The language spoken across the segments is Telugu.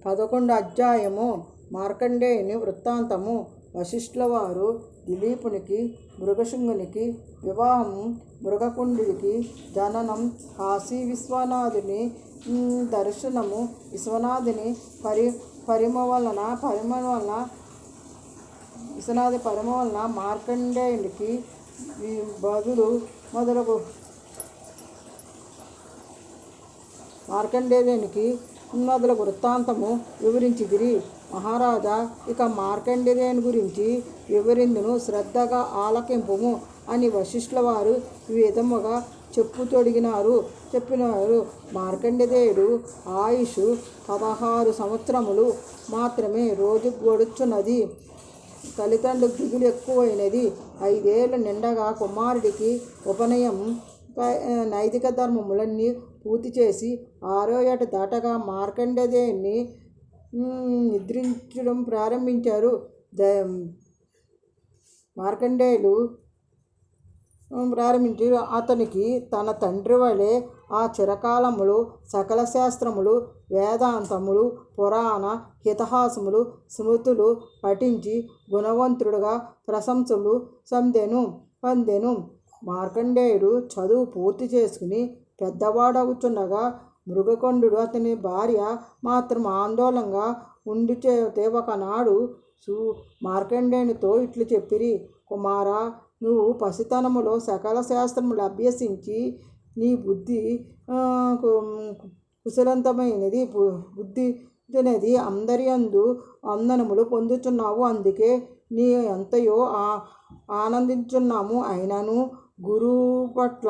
11 అధ్యాయము మార్కండేయుని వృత్తాంతము. వశిష్ఠుల వారు దిలీపునికి మృగశృంగునికి వివాహము, మృగకుండుడికి జననం, కాశీ విశ్వనాథుని దర్శనము, విశ్వనాథుని విశ్వనాథి పరిమ వలన మార్కండేయునికి బదులు మొదలగు వృత్తాంతము వివరించిదిరి. మహారాజా, ఇక మార్కండేయుని గురించి వివరిందును, శ్రద్ధగా ఆలకింపుము అని వశిష్ఠుల వారు ఈ విధముగా చెప్పినారు. మార్కండేయుడు ఆయుష్ 16 సంవత్సరములు మాత్రమే. రోజు గడుచున్నది. తల్లిదండ్రులకు దిగులు ఎక్కువైనది. 5 ఏళ్ళు నిండగా కుమారుడికి ఉపనయం నైతిక ధర్మములన్నీ పూర్తి చేసి 6వ ఏట దాటగా మార్కండేయుని నిద్రించడం ప్రారంభించారు. అతనికి తన తండ్రి వలె ఆ చిరకాలములు సకల శాస్త్రములు, వేదాంతములు, పురాణ ఇతిహాసములు, స్మృతులు పఠించి గుణవంతుడుగా ప్రశంసలు పొందెను. మార్కండేయుడు చదువు పూర్తి చేసుకుని పెద్దవాడవుచుండగా మృగకొండు అతని భార్య మాత్రం ఆందోళనగా ఉండిచేతే ఒకనాడు మార్కండేయునితో ఇట్లు చెప్పిరి: కుమారా, నువ్వు పసితనములో సకల శాస్త్రములు అభ్యసించి నీ బుద్ధి కుశలవంతమైనది, బుద్ధినది అందరి యందు వందనములు పొందుచున్నావు. అందుకే నీ ఎంతయో ఆనందించున్నాము. అయినను గురువు పట్ల,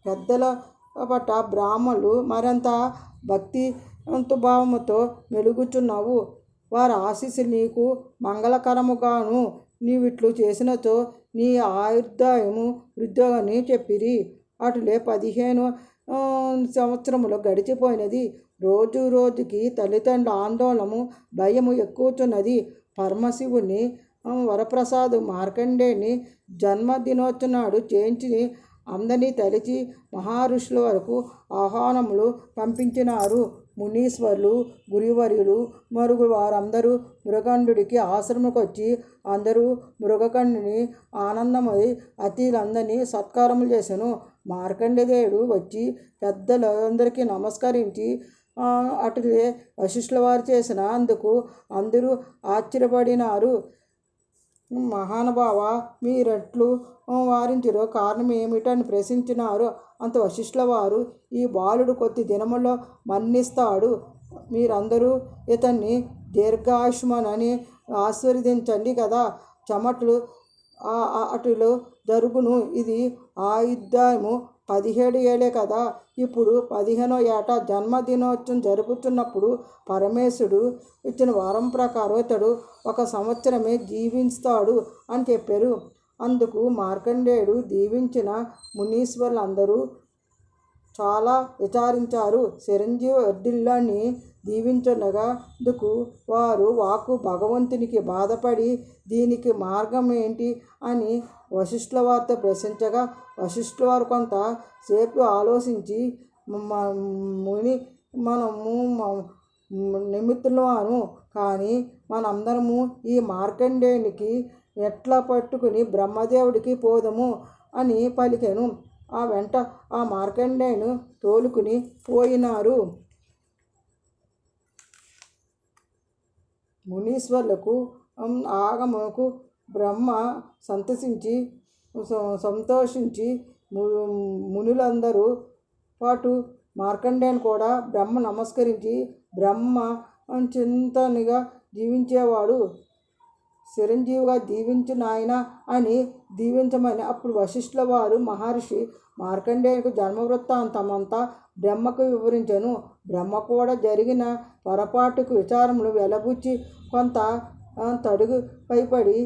పెద్దల పట్ల, బ్రాహ్మణులు మరింత భక్తిభావముతో మెలుగుచున్నావు. వారి ఆశీస్సులు నీకు మంగళకరముగాను. నీవిట్లు చేసినచో నీ ఆయుర్దాయము వృద్ధిని చెప్పిరి. అటులే 15 సంవత్సరములు గడిచిపోయినది. రోజు రోజుకి తల్లిదండ్రుల ఆందోళనము, భయము ఎక్కువచున్నది. పరమశివుని వరప్రసాదు మార్కండేయుని జన్మదినోత్సవాడు చేయించి అందరినీ తలిచి మహర్షుల వరకు ఆహ్వానములు పంపించినారు. మునీశ్వరులు, గురువర్యులు మరుగు వారందరూ మృగకండుడికి ఆశ్రమకొచ్చి అందరూ మృగకండుని ఆనందమై అతిథులందరినీ సత్కారములు చేసెను. మార్కండేయుడు వచ్చి పెద్దలందరికీ నమస్కరించి అటులే వశిష్ఠుల వారు చేసిన అందుకు అందరూ ఆశ్చర్యపడినారు. మహానుభావ, మీరెట్లు వారించిరో కారణం ఏమిటని ప్రశ్నించినారు. అంత వశిష్ఠుల వారు, ఈ బాలుడు కొద్ది దినములో మరణిస్తాడు. మీరందరూ ఇతన్ని దీర్ఘాయుష్మానని ఆశీర్వదించండి కదా. చెమట్లు అటులో జరుగును. ఇది ఆయుర్దాయము 17 ఏళ్ళే కదా. ఇప్పుడు 15వ ఏట జన్మదినోత్సవం జరుపుతున్నప్పుడు పరమేశ్వరుడు ఇచ్చిన వరం ప్రకారం ఇతడు 1 సంవత్సరమే జీవిస్తాడు అని చెప్పారు. అందుకు మార్కండేయుడు దీవించిన మునీశ్వరులందరూ చాలా విచారించారు. చిరంజీవి వర్ధిల్లులని దీవించుండగా వారు వాక్కు భగవంతునికి బాధపడి దీనికి మార్గం ఏంటి అని వశిష్ఠుల వారితో ప్రశ్నించగా వశిష్ఠుల వారు కొంత సేపు ఆలోచించి, ముని, మనము నిమిత్తులము కానీ మనందరము ఈ మార్కండేయునికి ఎట్లా పట్టుకుని బ్రహ్మదేవుడికి పోదము అని పలికెను. ఆ వెంట ఆ మార్కండేయును తోలుకుని పోయినారు. మునీశ్వరులకు ఆగమకు బ్రహ్మ సంతోషించి మునులందరూ పాటు మార్కండేయుని కూడా బ్రహ్మ నమస్కరించి, బ్రహ్మ చింతనిగా జీవించేవాడు, చిరంజీవిగా దీవించు నాయన అని దీవించమని. అప్పుడు వశిష్ఠుల వారు మహర్షి మార్కండేయునికి జన్మవృత్తాంతమంతా బ్రహ్మకు వివరించెను. బ్రహ్మ కూడా జరిగిన పొరపాటుకు విచారములు వెలబుచ్చి కొంత తడుగు పైపడి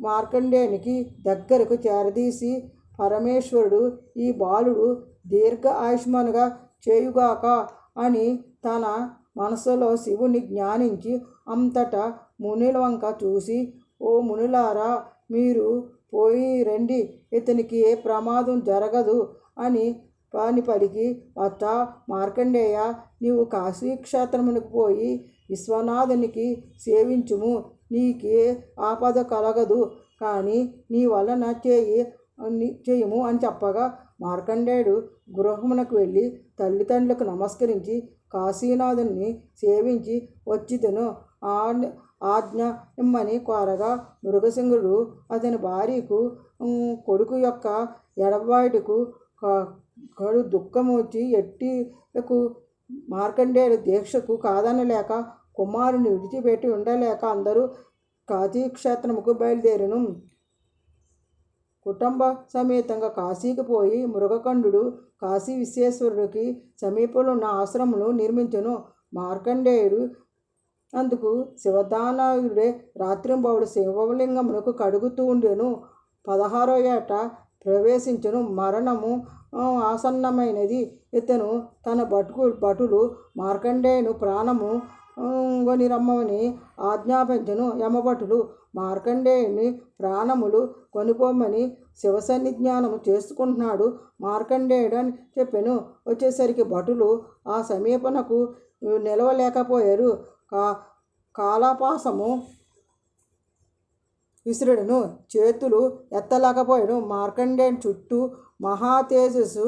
మార్కండేయునికి దగ్గరకు చేరదీసి, పరమేశ్వరుడు ఈ బాలుడు దీర్ఘ ఆయుష్మానుగా చేయుగాక అని తన మనసులో శివుని జ్ఞానించి అంతటా మునుల వంక చూసి, ఓ మునులారా, మీరు పోయి రండి, ఇతనికి ఏ ప్రమాదం జరగదు అని అని పలికి, వత్త మార్కండేయ, నీవు కాశీక్షేత్రమునకు పోయి విశ్వనాథునికి సేవించుము, నీకే ఆపద కలగదు, కానీ నీ వలన చేయము అని చెప్పగా మార్కండేయుడు గృహమునకు వెళ్ళి తల్లిదండ్రులకు నమస్కరించి కాశీనాథుని సేవించి వచ్చిదను ఆజ్ఞ ఇమ్మని కోరగా మృగసింగుడు అతని భార్యకు కొడుకు యొక్క ఎడబాటుకు కడు దుఃఖము వచ్చి ఎట్టికు మార్కండేయుడు దీక్షకు కాదనలేక కుమారుని విడిచిపెట్టి ఉండలేక అందరూ కాశీక్షేత్రముకు బయలుదేరును. కుటుంబ సమేతంగా కాశీకి పోయి మృగకంఠుడు కాశీ విశ్వేశ్వరుడికి సమీపంలో ఉన్న ఆశ్రమమును నిర్మించెను. మార్కండేయుడు అందుకు శివదానాదుడే రాత్రింబవడు శివలింగమునకు కడుగుతూ ఉండెను. 16వ ఏట ప్రవేశించును. మరణము ఆసన్నమైనది. ఇతను తన భటులు మార్కండేయుని ప్రాణము కొని రమ్మని ఆజ్ఞాపించను. యమభటులు మార్కండేయుని ప్రాణములు కొనిపోమని శివసన్నిజ్ఞానము చేసుకుంటున్నాడు మార్కండేయుడు అని చెప్పెను. వచ్చేసరికి భటులు ఆ సమీపనకు నిలవలేకపోయారు. కాలపాసము విసురుడును, చేతులు ఎత్తలేకపోయాడు. మార్కండేయుని చుట్టూ మహా తేజస్సు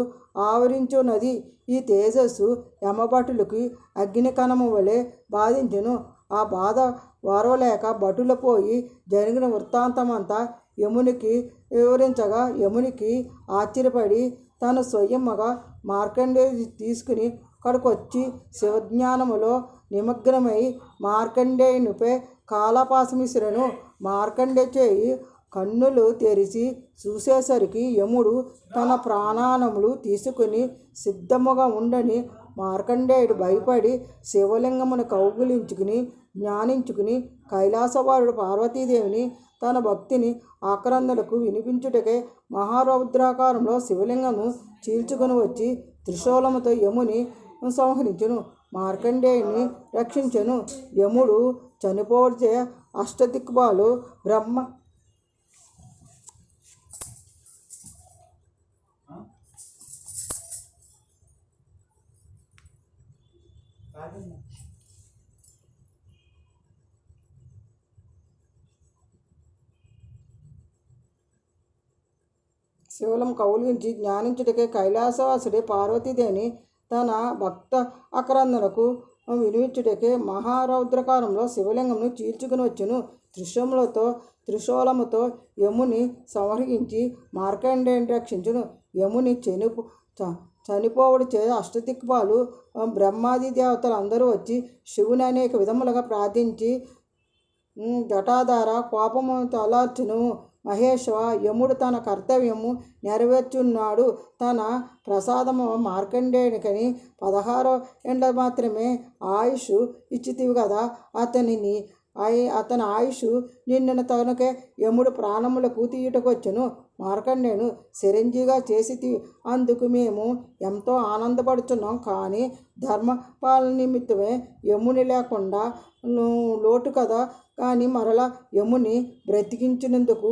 ఆవరించున్నది. ఈ తేజస్సు యమభటులకి అగ్ని కణము వలె బాధించును. ఆ బాధ వారవలేక భటులు పోయి జరిగిన వృత్తాంతమంతా యమునికి వివరించగా యమునికి ఆశ్చర్యపడి తను స్వయముగా మార్కండేయుని తీసుకుని అక్కడికొచ్చి శివజ్ఞానములో నిమగ్నమై మార్కండేయునిపై కాలపాసమిశ్రను. మార్కండేయ చేయి కన్నులు తెరిచి చూసేసరికి యముడు తన ప్రాణానములు తీసుకుని సిద్ధముగా ఉండని మార్కండేయుడు భయపడి శివలింగమును కౌగులించుకుని జ్ఞానించుకుని కైలాసవారుడు పార్వతీదేవిని తన భక్తిని ఆక్రందలకు వినిపించుటకై మహారౌద్రాకారంలో శివలింగము చీల్చుకుని వచ్చి త్రిశూలముతో యముని సంహరించును. మార్కండేయుని రక్షించెను. యముడు చనిపోచే అష్టదిక్పాలు బ్రహ్మ శివలం కౌలించి జ్ఞానించుటకే కైలాసవాసుడే పార్వతీదేవిని తన భక్త అక్రందనకు వినిపించుటకే మహారౌద్రకారంలో శివలింగమును చీల్చుకుని వచ్చును. త్రిశూలముతో యముని సంహరించి మార్కండేయుని రక్షించును. యముని చనిపోవడిచే అష్టదిక్పాలు బ్రహ్మాది దేవతలు అందరూ వచ్చి శివుని అనేక విధములుగా ప్రార్థించి జటాధార కోపము తలార్చును. మహేశ్వ, యముడు తన కర్తవ్యము నెరవేర్చున్నాడు. తన ప్రసాదము మార్కండేయునికని 16 ఏండ్ల మాత్రమే ఆయుష్ ఇచ్చితివి కదా, అతని ఆయుష్ నిన్న తనకే యముడు ప్రాణములకు తీయుటకొచ్చును. మార్కండేయును చిరంజీవిగా చేసితివి, అందుకు మేము ఎంతో ఆనందపడుచున్నాం. కానీ ధర్మపాలన నిమిత్తమే యముని లేకుండా లోటు కదా. కానీ మరలా యముని బ్రతికించినందుకు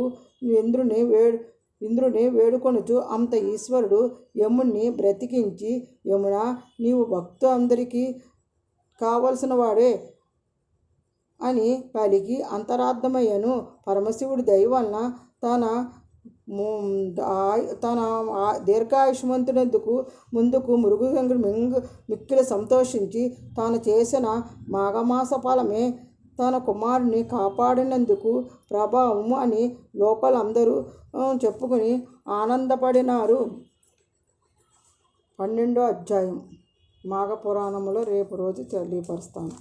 ఇంద్రుని వేడుకొనుచు అంత ఈశ్వరుడు యముని బ్రతికించి, యమున నీవు అందరికీ కావలసిన వాడే అని పలికి అంతరార్థమయ్యను. పరమశివుడి దయ వలన తన దీర్ఘాయుష్మంతునందుకు ముందుకు మృగశంకరుడు మిక్కిలి సంతోషించి తాను చేసిన మాఘమాస ఫలమే తన కుమారుని కాపాడినందుకు ప్రభావము అని లోకలందరూ చెప్పుకుని ఆనందపడినారు. 12వ అధ్యాయం మాఘపురాణములో రేపు రోజు తెలియపరుస్తాను.